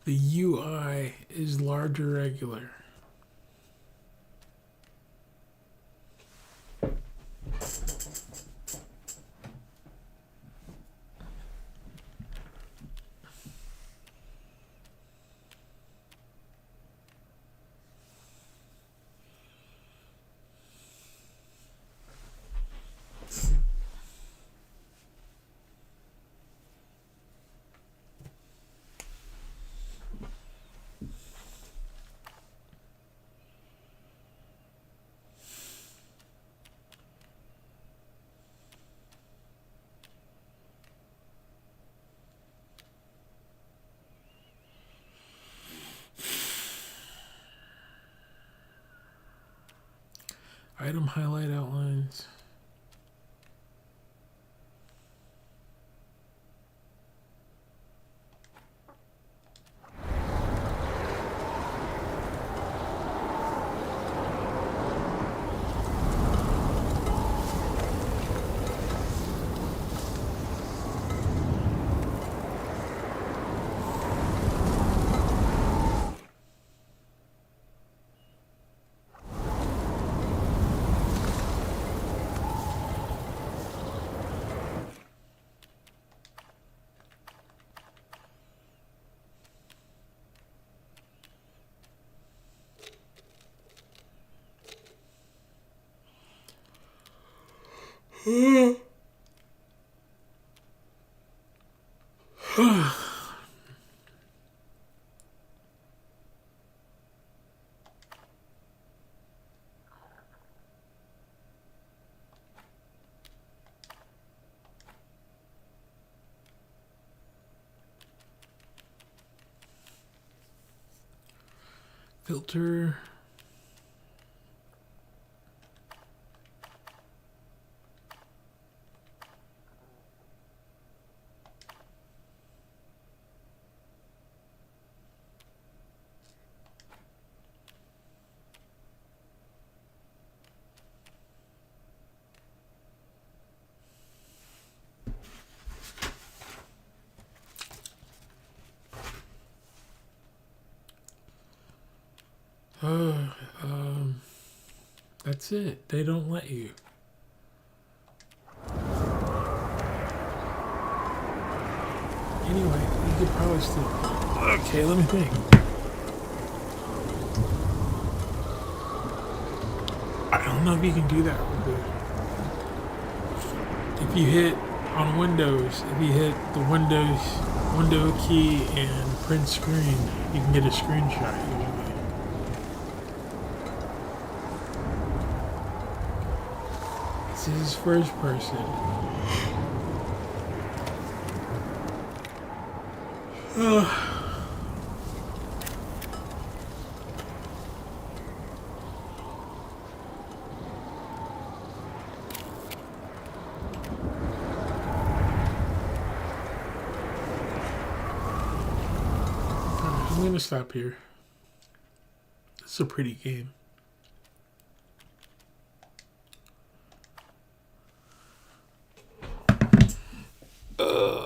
The UI is larger regular. Item highlight outlines. Filter. That's it. They don't let you. Anyway, you could probably still. Okay, let me think. I don't know if you can do that real good. If you hit on Windows, if you hit the window key and print screen, you can get a screenshot. This is first person. I'm gonna stop here. It's a pretty game. Ugh.